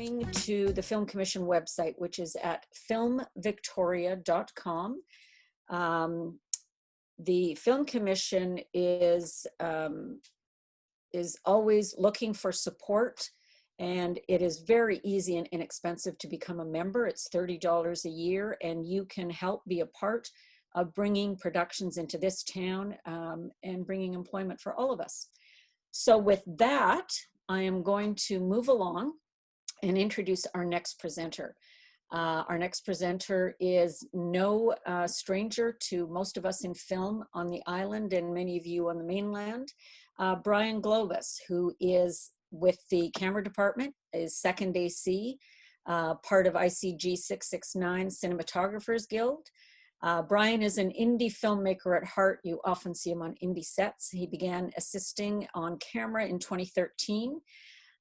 going to the Film Commission website, which is at filmvictoria.com. The Film Commission is always looking for support, and it is very easy and inexpensive to become a member. It's $30 a year, and you can help be a part of bringing productions into this town and bringing employment for all of us. So with that, I am going to move along and introduce our next presenter. Our next presenter is no stranger to most of us in film on the island and many of you on the mainland. Brian Globus, who is with the camera department, is second AC, part of ICG 669 Cinematographers Guild. Brian is an indie filmmaker at heart. You often see him on indie sets. He began assisting on camera in 2013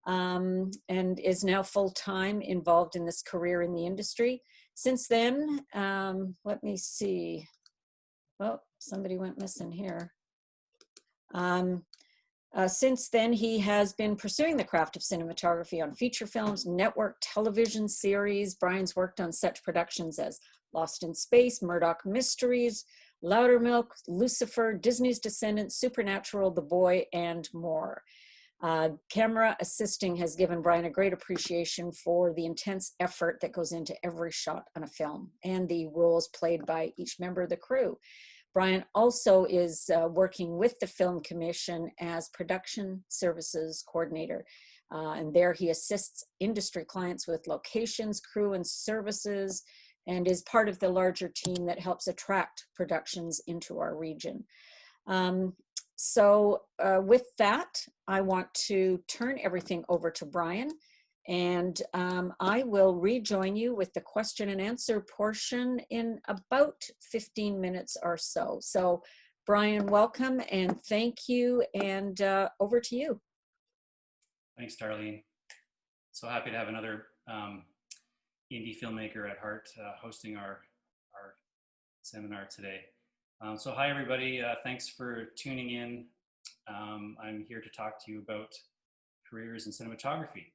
and is now full-time involved in this career in the industry. Since then, let me see. Oh, somebody went missing here. Since then, he has been pursuing the craft of cinematography on feature films, network television series. Brian's worked on such productions as Lost in Space, Murdoch Mysteries, Loudermilk, Lucifer, Disney's Descendants, Supernatural, The Boy, and more. Camera assisting has given Brian a great appreciation for the intense effort that goes into every shot on a film and the roles played by each member of the crew. Brian also is working with the Film Commission as Production Services Coordinator. And there he assists industry clients with locations, crew, and services, and is part of the larger team that helps attract productions into our region. With that, I want to turn everything over to Brian, and I will rejoin you with the question and answer portion in about 15 minutes or so. So Brian, welcome and thank you, and over to you. Thanks, Darlene. So happy to have another indie filmmaker at heart hosting our seminar today. So hi everybody, thanks for tuning in. I'm here to talk to you about careers in cinematography.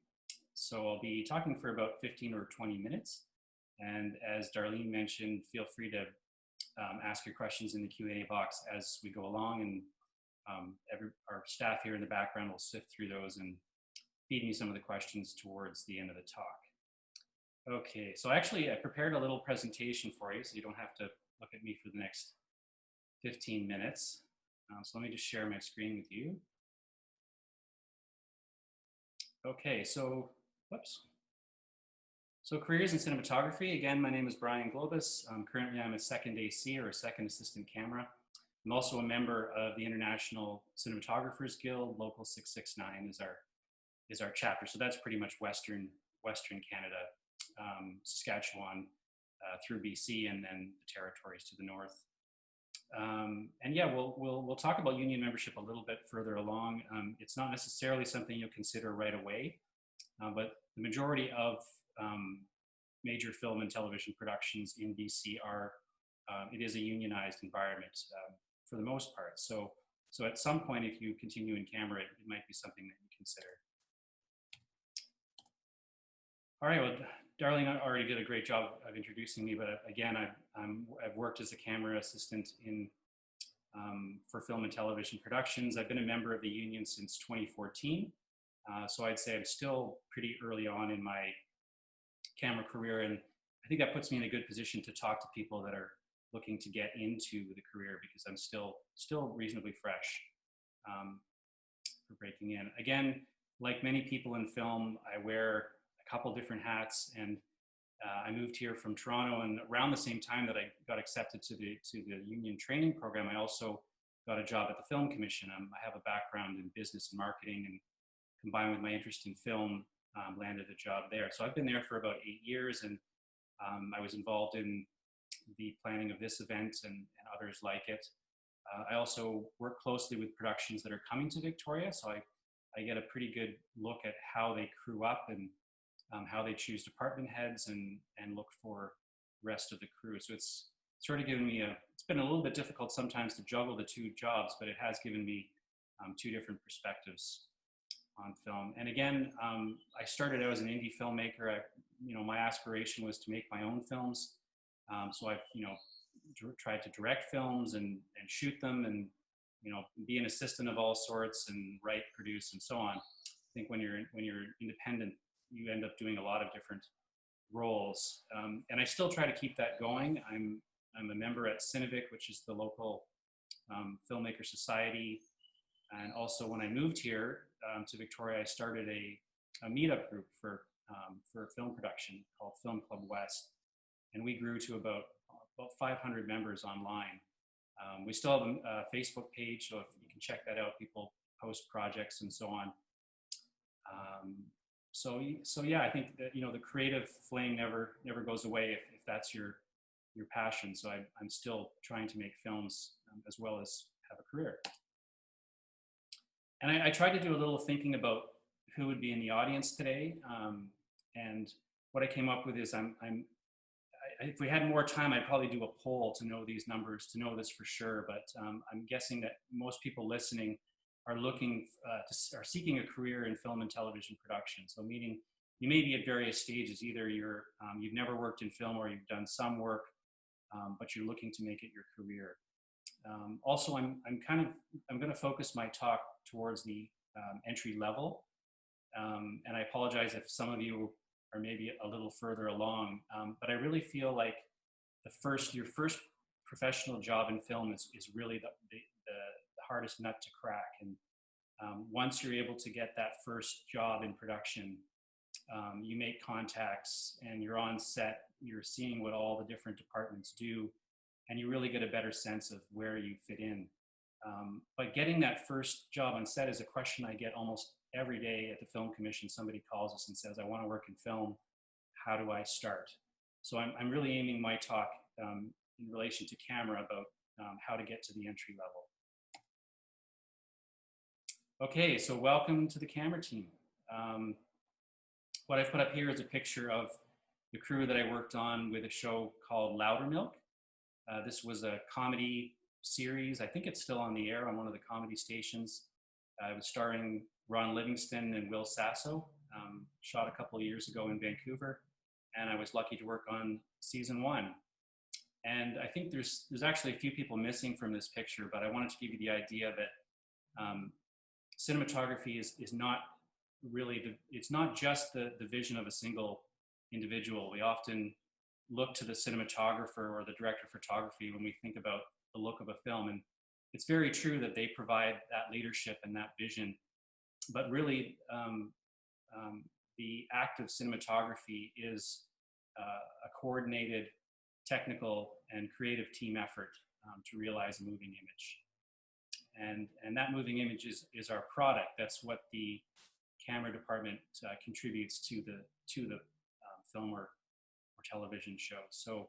So I'll be talking for about 15 or 20 minutes. And as Darlene mentioned, feel free to ask your questions in the Q&A box as we go along, and our staff here in the background will sift through those and feed me some of the questions towards the end of the talk. Okay, so actually I prepared a little presentation for you so you don't have to look at me for the next 15 minutes. So let me just share my screen with you. Okay, so, whoops. So careers in cinematography. Again, my name is Brian Globus. Currently I'm a second AC, or a second assistant camera. I'm also a member of the International Cinematographers Guild. Local 669 is our chapter. So that's pretty much Western Canada, Saskatchewan through BC, and then the territories to the north. And yeah, we'll talk about union membership a little bit further along. It's not necessarily something you'll consider right away, but the majority of major film and television productions in BC it is a unionized environment for the most part. So at some point, if you continue in camera, it might be something that you consider. All right, well, Darlene already did a great job of introducing me, but again, I've worked as a camera assistant for film and television productions. I've been a member of the union since 2014, so I'd say I'm still pretty early on in my camera career, and I think that puts me in a good position to talk to people that are looking to get into the career, because I'm still reasonably fresh for breaking in. Again, like many people in film, I wear a couple different hats, and I moved here from Toronto, and around the same time that I got accepted to the union training program, I also got a job at the Film Commission. I have a background in business and marketing, and combined with my interest in film, landed a job there. So I've been there for about 8 years, and I was involved in the planning of this event and others like it. I also work closely with productions that are coming to Victoria, so I get a pretty good look at how they crew up and how they choose department heads and look for the rest of the crew. So it's sort of given me it's been a little bit difficult sometimes to juggle the two jobs, but it has given me two different perspectives. on film. And again, I started out as an indie filmmaker. My aspiration was to make my own films. So I've, tried to direct films and shoot them, and be an assistant of all sorts, and write, produce, and so on. I think when you're independent, you end up doing a lot of different roles, and I still try to keep that going. I'm a member at Cinevic, which is the local filmmaker society, and also when I moved here to Victoria, I started a meetup group for film production called Film Club West, and we grew to about 500 members online. We still have a Facebook page, so if you can check that out, people post projects and so on. So yeah, I think that the creative flame never goes away if that's your passion. So I'm still trying to make films as well as have a career. And I tried to do a little thinking about who would be in the audience today, and what I came up with is if we had more time, I'd probably do a poll to know these numbers, to know this for sure. But I'm guessing that most people listening are are seeking a career in film and television production. So meaning you may be at various stages. Either you've never worked in film, or you've done some work, but you're looking to make it your career. Also, I'm going to focus my talk towards the entry level, and I apologize if some of you are maybe a little further along, but I really feel like your first professional job in film is really the hardest nut to crack. And once you're able to get that first job in production, you make contacts and you're on set, you're seeing what all the different departments do, and you really get a better sense of where you fit in. But getting that first job on set is a question I get almost every day at the Film Commission. Somebody calls us and says, I want to work in film. How do I start? So I'm really aiming my talk in relation to camera about how to get to the entry level. Okay, so welcome to the camera team. What I've put up here is a picture of the crew that I worked on with a show called Loudermilk. This was a comedy series. I think it's still on the air on one of the comedy stations. It was starring Ron Livingston and Will Sasso. Shot a couple of years ago in Vancouver, and I was lucky to work on season 1. And I think there's actually a few people missing from this picture, but I wanted to give you the idea that cinematography is not really it's not just the vision of a single individual. We often look to the cinematographer or the director of photography when we think about the look of a film, and it's very true that they provide that leadership and that vision, but really the act of cinematography is a coordinated technical and creative team effort to realize a moving image. And that moving image is our product. That's what the camera department contributes to the film or television show. So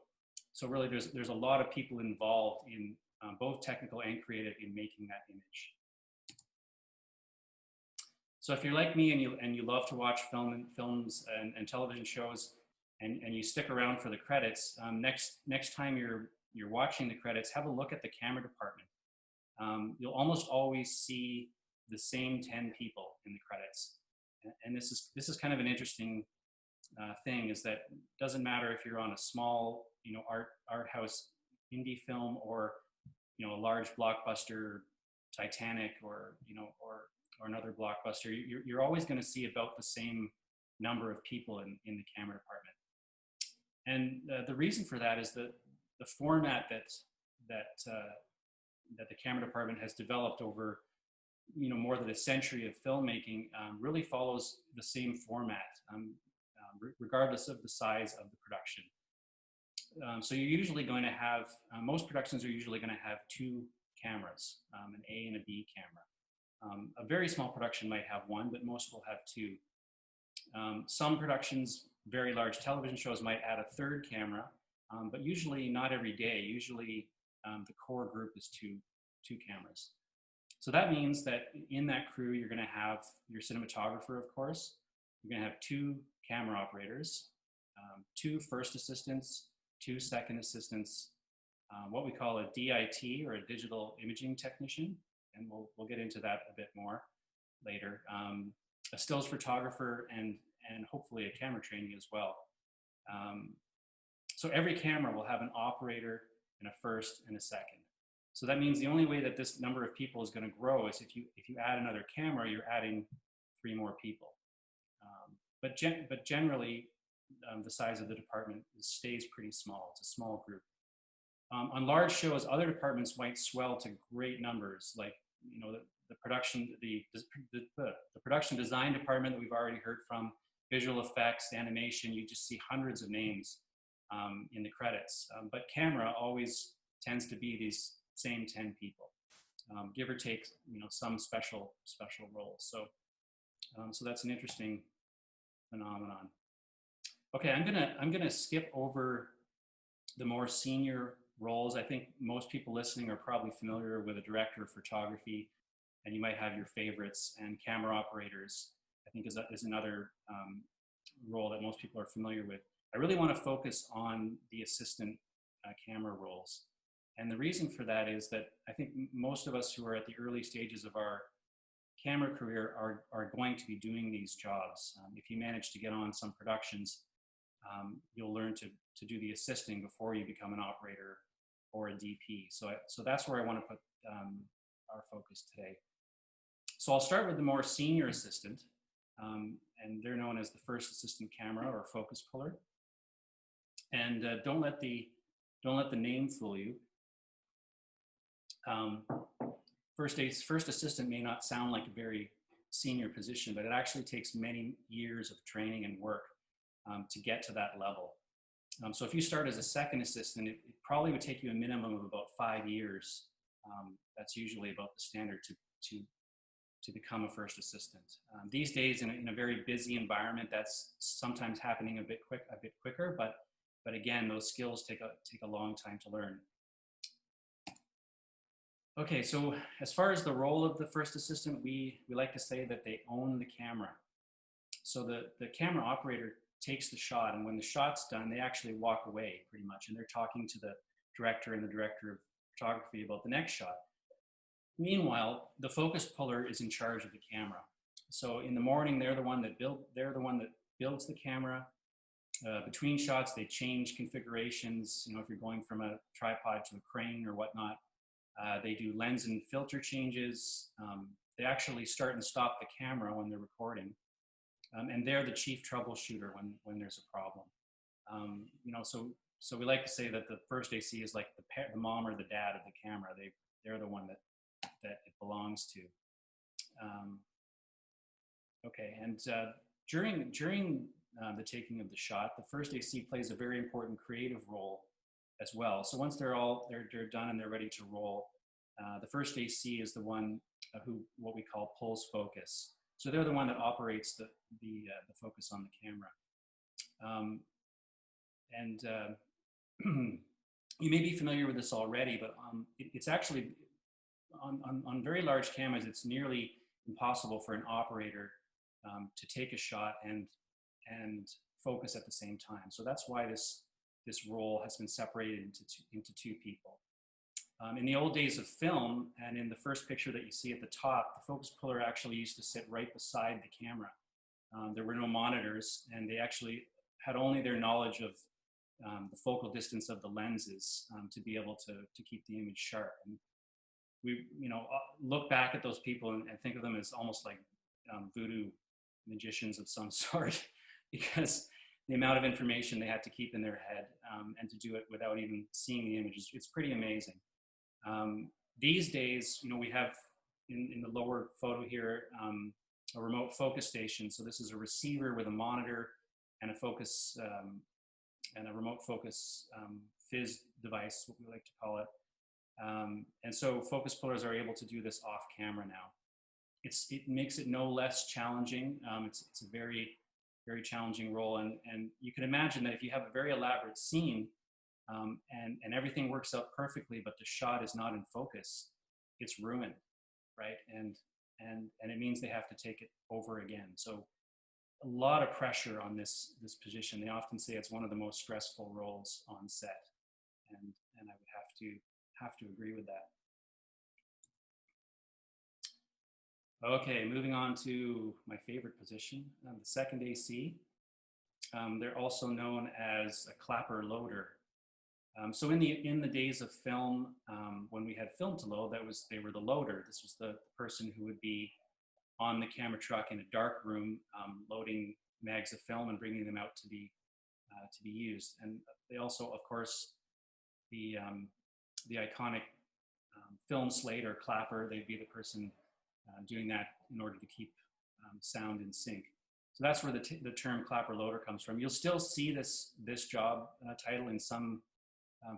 really there's a lot of people involved in both technical and creative in making that image. So if you're like me and you love to watch films and television shows, and you stick around for the credits, next time you're watching the credits, have a look at the camera department. You'll almost always see the same 10 people in the credits, and this is kind of an interesting thing, is that it doesn't matter if you're on a small art house indie film, or a large blockbuster, Titanic, or another blockbuster. You're always going to see about the same number of people in the camera department. And the reason for that is that the format that the camera department has developed over more than a century of filmmaking really follows the same format, regardless of the size of the production. So you're usually going to have, most productions are usually going to have 2 cameras, an A and a B camera. A very small production might have 1, but most will have 2. Some productions, very large television shows, might add a 3rd camera, but usually not every day. Usually the core group is two cameras. So that means that in that crew, you're going to have your cinematographer, of course. You're going to have 2 camera operators, 2 first assistants, 2 second assistants, what we call a DIT, or a digital imaging technician, and we'll get into that a bit more later. a stills photographer, and hopefully a camera training as well. So every camera will have an operator and a first and a second. So that means the only way that this number of people is going to grow is if you add another camera, you're adding 3 more people. But generally, the size of the department stays pretty small. It's a small group. On large shows, other departments might swell to great numbers, like the production design department that we've already heard from, visual effects, animation. You just see hundreds of names in the credits. But camera always tends to be these same 10 people, give or take some special roles. So that's an interesting phenomenon. Okay, I'm gonna skip over the more senior roles. I think most people listening are probably familiar with a director of photography, and you might have your favorites. And camera operators, I think, is another role that most people are familiar with. I really want to focus on the assistant camera roles. And the reason for that is that I think most of us who are at the early stages of our camera career are going to be doing these jobs. If you manage to get on some productions, you'll learn to do the assisting before you become an operator or a DP. So that's where I want to put our focus today. So I'll start with the more senior assistant, and they're known as the first assistant camera or focus puller. And don't let the name fool you. First assistant may not sound like a very senior position, but it actually takes many years of training and work to get to that level. So if you start as a second assistant, it probably would take you a minimum of about 5 years. That's usually about the standard to become a first assistant. These days, in a very busy environment, that's sometimes happening a bit quicker. But again, those skills take a long time to learn. Okay, so as far as the role of the first assistant, we like to say that they own the camera. So the camera operator takes the shot, and when the shot's done, they actually walk away pretty much, and they're talking to the director and the director of photography about the next shot. Meanwhile, the focus puller is in charge of the camera. So in the morning, they're the one that builds the camera. Between shots, they change configurations. If you're going from a tripod to a crane or whatnot, they do lens and filter changes. They actually start and stop the camera when they're recording. And they're the chief troubleshooter when there's a problem. So we like to say that the first AC is like the mom or the dad of the camera. They're the one that it belongs to. Okay, and during the taking of the shot, the first AC plays a very important creative role as well. So once they're done and they're ready to roll, the first AC is the one who what we call pulls focus. So they're the one that operates the focus on the camera. You may be familiar with this already, but it's actually on very large cameras, it's nearly impossible for an operator to take a shot and focus at the same time. So that's why this role has been separated into 2 people. In the old days of film, and in the first picture that you see at the top, the focus puller actually used to sit right beside the camera. There were no monitors, and they actually had only their knowledge of the focal distance of the lenses to be able to keep the image sharp. And we look back at those people and think of them as almost like voodoo magicians of some sort, because the amount of information they had to keep in their head and to do it without even seeing the images, it's pretty amazing. These days, we have in the lower photo here a remote focus station. So this is a receiver with a monitor and a focus and a remote focus fizz device, what we like to call it. And so focus pullers are able to do this off camera now. It makes it no less challenging. It's a very, very challenging role. And you can imagine that if you have a very elaborate scene and everything works out perfectly, but the shot is not in focus, it's ruined, right? And it means they have to take it over again. So a lot of pressure on this position. They often say it's one of the most stressful roles on set, and I would have to agree with that. Okay, moving on to my favorite position, the second AC. They're also known as a clapper loader. So in the days of film, when we had film to load, they were the loader. This was the person who would be on the camera truck in a dark room, loading mags of film and bringing them out to be used. And they also, of course, the the iconic film slate or clapper. They'd be the person doing that in order to keep sound in sync. So that's where the term clapper loader comes from. You'll still see this job title in some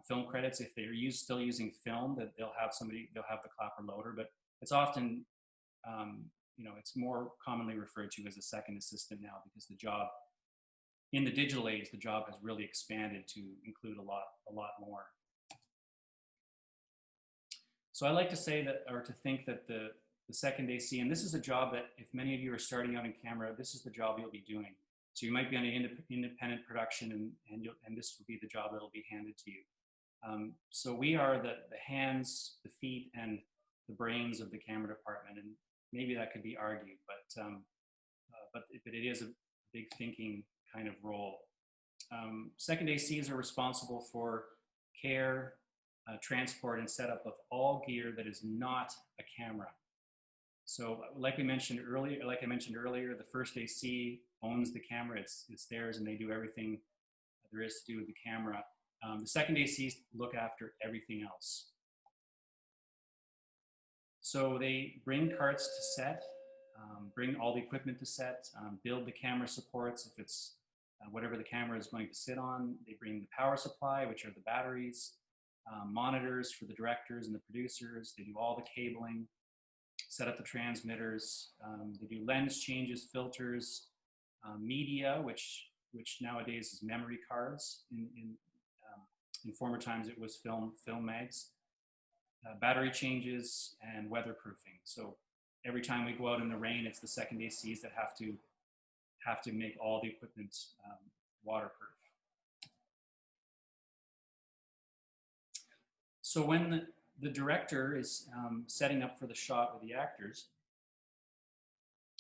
film credits. If they're still using film, that they'll have the clapper loader, but it's often, it's more commonly referred to as a second assistant now, because the job in the digital age, the job has really expanded to include a lot more. So I like to say that, or to think that the second AC, and this is a job that if many of you are starting out in camera, this is the job you'll be doing. So you might be on an independent production, and this will be the job that'll be handed to you. So we are the hands, the feet, and the brains of the camera department, and maybe that could be argued, but it is a big thinking kind of role. Second ACs are responsible for care, transport, and setup of all gear that is not a camera. So, like I mentioned earlier, the first AC owns the camera; it's theirs, and they do everything there is to do with the camera. The second ACs look after everything else. So they bring carts to set, bring all the equipment to set, build the camera supports if it's whatever the camera is going to sit on. They bring the power supply, which are the batteries, monitors for the directors and the producers. They do all the cabling, set up the transmitters. They do lens changes, filters, media, which nowadays is memory cards. In former times, it was film mags. Battery changes and weatherproofing. So every time we go out in the rain, it's the second ACs that have to make all the equipment waterproof. So when the director is setting up for the shot with the actors,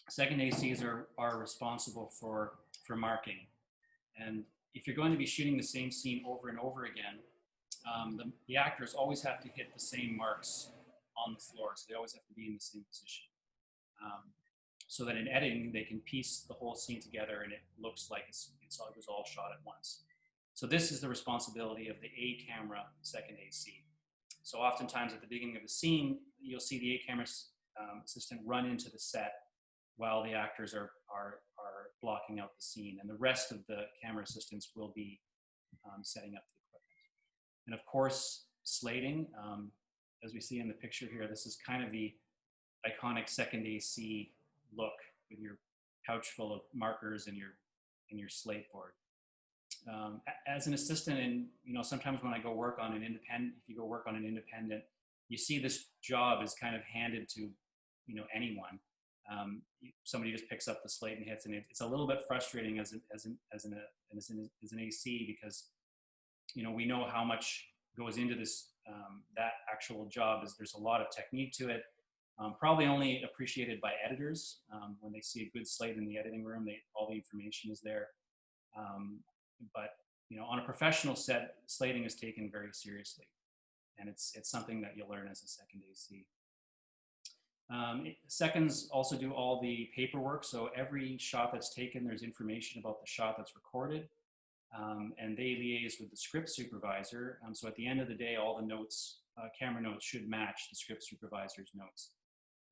second ACs are responsible for marking. And if you're going to be shooting the same scene over and over again, the actors always have to hit the same marks on the floor, so they always have to be in the same position. So that in editing, they can piece the whole scene together and it looks like it was all shot at once. So this is the responsibility of the A camera second AC. So oftentimes at the beginning of the scene, you'll see the A camera assistant run into the set while the actors are blocking out the scene, and the rest of the camera assistants will be setting up the equipment. And of course, slating, as we see in the picture here, this is kind of the iconic second AC look with your pouch full of markers and your slate board. As an assistant, and sometimes when I go work on an independent, if you go work on an independent, you see this job is kind of handed to anyone. Somebody just picks up the slate and hits, and it's a little bit frustrating as an AC, because we know how much goes into this that actual job. There's a lot of technique to it. Probably only appreciated by editors. When they see a good slate in the editing room, all the information is there. But on a professional set, slating is taken very seriously, and it's something that you'll learn as a second AC. Seconds also do all the paperwork. So every shot that's taken, there's information about the shot that's recorded, and they liaise with the script supervisor. So at the end of the day, all the notes, camera notes, should match the script supervisor's notes.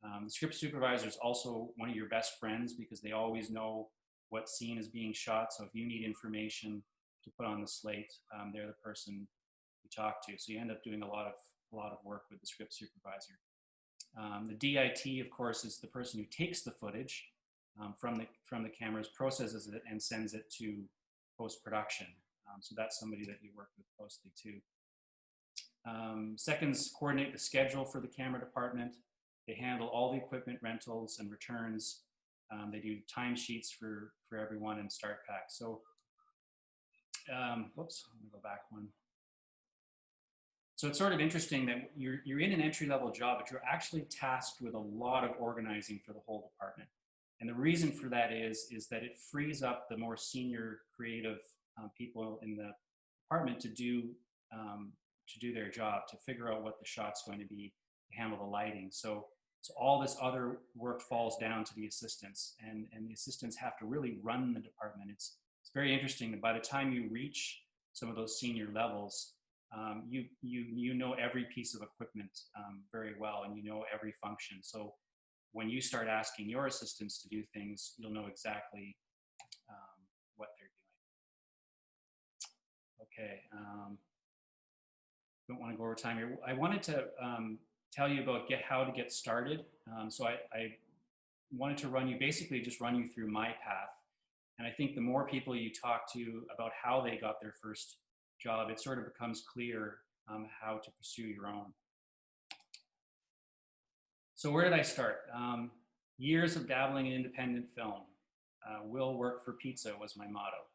The script supervisor is also one of your best friends, because they always know what scene is being shot. So if you need information to put on the slate, they're the person you talk to. So you end up doing a lot of work with the script supervisor. The DIT, of course, is the person who takes the footage from the cameras, processes it, and sends it to post-production. So that's somebody that you work with closely too. Seconds coordinate the schedule for the camera department. They handle all the equipment rentals and returns. They do timesheets for everyone and start packs. So, whoops, I'm gonna go back one. So it's sort of interesting that you're in an entry-level job, but you're actually tasked with a lot of organizing for the whole department. And the reason for that is that it frees up the more senior creative people in the department to do their job, to figure out what the shot's going to be, to handle the lighting. So all this other work falls down to the assistants, and the assistants have to really run the department. It's very interesting that by the time you reach some of those senior levels, you know every piece of equipment very well, and you know every function. So when you start asking your assistants to do things, you'll know exactly what they're doing. Okay, don't want to go over time here. I wanted to tell you about how to get started. So I wanted to basically just run you through my path. And I think the more people you talk to about how they got their first job, it sort of becomes clear how to pursue your own. So where did I start? Years of dabbling in independent film. Will work for pizza was my motto.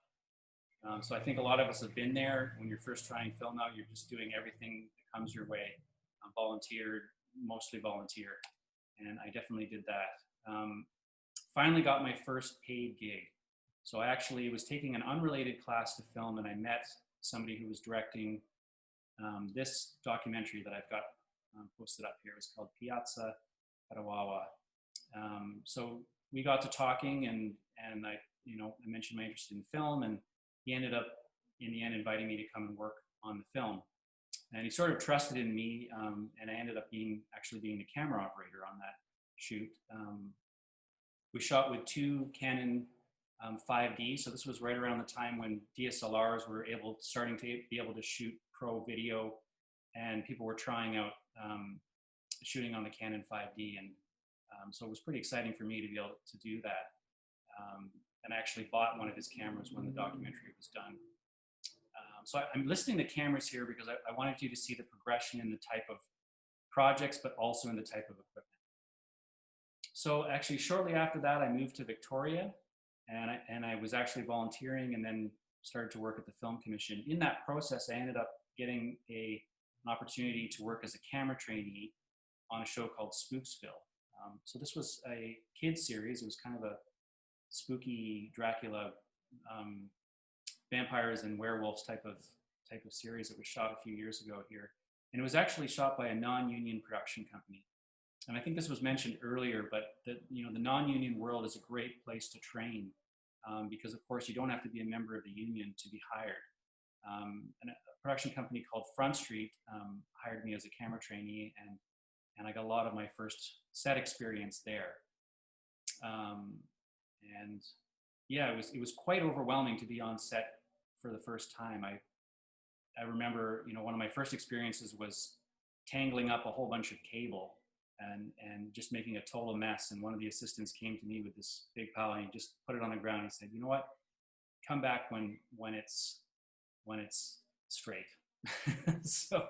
So I think a lot of us have been there. When you're first trying film out, you're just doing everything that comes your way. Volunteered, mostly volunteer. And I definitely did that. Finally got my first paid gig. So I actually was taking an unrelated class to film, and I met somebody who was directing this documentary that I've got posted up here. It's called Piazza Petawawa. So we got to talking, and I mentioned my interest in film, and he ended up in the end inviting me to come and work on the film. And he sort of trusted in me, and I ended up actually being the camera operator on that shoot. We shot with 2 Canon 5D, so this was right around the time when DSLRs were starting to be able to shoot pro video, and people were trying out shooting on the Canon 5D, and so it was pretty exciting for me to be able to do that. And I actually bought one of his cameras when the documentary was done. So I'm listing the cameras here because I wanted you to see the progression in the type of projects, but also in the type of equipment. So actually, shortly after that, I moved to Victoria, and I was actually volunteering, and then started to work at the Film Commission. In that process, I ended up getting an opportunity to work as a camera trainee on a show called Spooksville. So this was a kids series. It was kind of a spooky Dracula, vampires and werewolves type of series that was shot a few years ago here. And it was actually shot by a non-union production company. And I think this was mentioned earlier, but the non-union world is a great place to train because, of course, you don't have to be a member of the union to be hired. And a production company called Front Street hired me as a camera trainee, and I got a lot of my first set experience there. And yeah, it was quite overwhelming to be on set for the first time. I remember, one of my first experiences was tangling up a whole bunch of cable and just making a total mess. And one of the assistants came to me with this big pile, and he just put it on the ground and said, "You know what? Come back when it's straight." So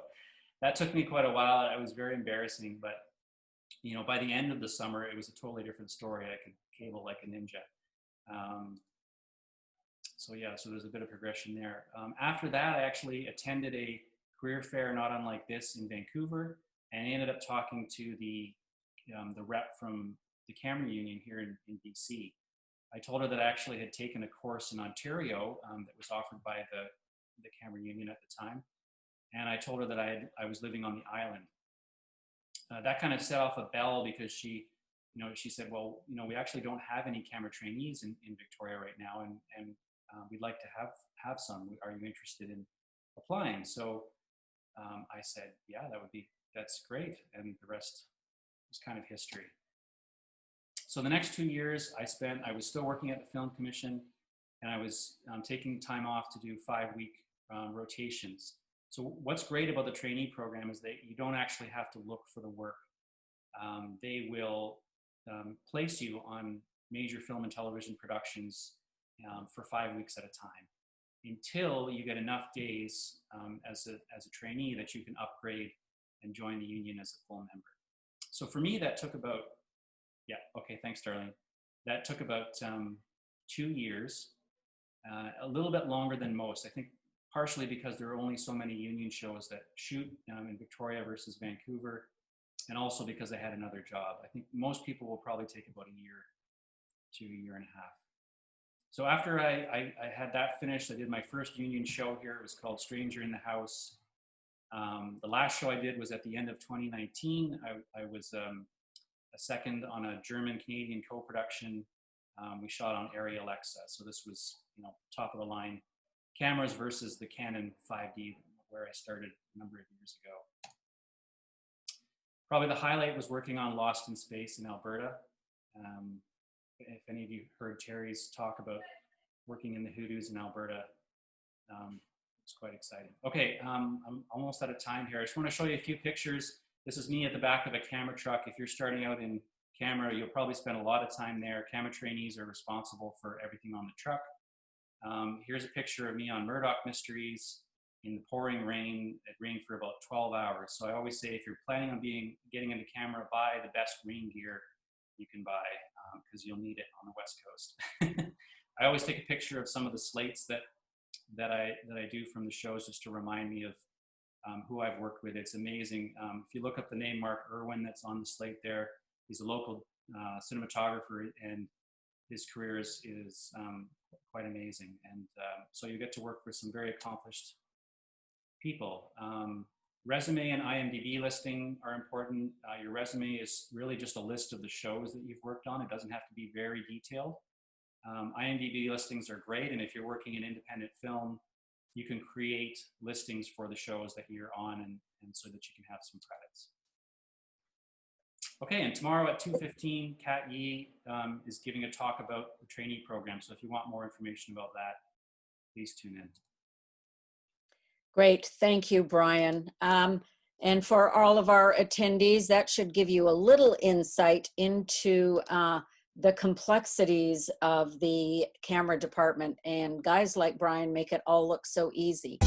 that took me quite a while. It was very embarrassing, but by the end of the summer, it was a totally different story. I could cable like a ninja. So there's a bit of progression there. After that, I actually attended a career fair not unlike this in Vancouver, and I ended up talking to the rep from the camera union here in BC. I told her that I actually had taken a course in Ontario that was offered by the camera union at the time, and I told her that I was living on the island. That kind of set off a bell because she said, "Well, we actually don't have any camera trainees in Victoria right now, and we'd like to have some. Are you interested in applying?" So I said, "Yeah, that's great," and the rest is kind of history. So the next 2 years I was still working at the Film Commission, and I was taking time off to do 5-week rotations. So what's great about the trainee program is that you don't actually have to look for the work. They will place you on major film and television productions for 5 weeks at a time until you get enough days as a trainee that you can upgrade and join the union as a full member. So for me, that took about, thanks, Darlene. That took about 2 years, a little bit longer than most. I think partially because there are only so many union shows that shoot in Victoria versus Vancouver, and also because I had another job. I think most people will probably take about a year to a year and a half. So after I had that finished, I did my first union show here. It was called Stranger in the House. The last show I did was at the end of 2019. I was a second on a German-Canadian co-production. We shot on Arri Alexa. So this was, top of the line cameras versus the Canon 5D, where I started a number of years ago. Probably the highlight was working on Lost in Space in Alberta. If any of you heard Terry's talk about working in the hoodoos in Alberta, it's quite exciting. Okay, I'm almost out of time here. I just want to show you a few pictures. This is me at the back of a camera truck. If you're starting out in camera, you'll probably spend a lot of time there. Camera trainees are responsible for everything on the truck. Here's a picture of me on Murdoch Mysteries in the pouring rain. It rained for about 12 hours. So I always say, if you're planning on getting into camera, buy the best rain gear you can buy, because you'll need it on the West Coast. I always take a picture of some of the slates that I do from the shows, just to remind me of who I've worked with. It's amazing. If you look up the name Mark Irwin that's on the slate there, he's a local cinematographer, and his career is quite amazing. And so you get to work with some very accomplished people. Resume and IMDb listing are important. Your resume is really just a list of the shows that you've worked on. It doesn't have to be very detailed. IMDb listings are great, and if you're working in independent film, you can create listings for the shows that you're on, and so that you can have some credits. Okay, and tomorrow at 2:15, Kat Yee is giving a talk about the trainee program. So if you want more information about that, please tune in. Great, thank you, Brian. And for all of our attendees, that should give you a little insight into the complexities of the camera department, and guys like Brian make it all look so easy.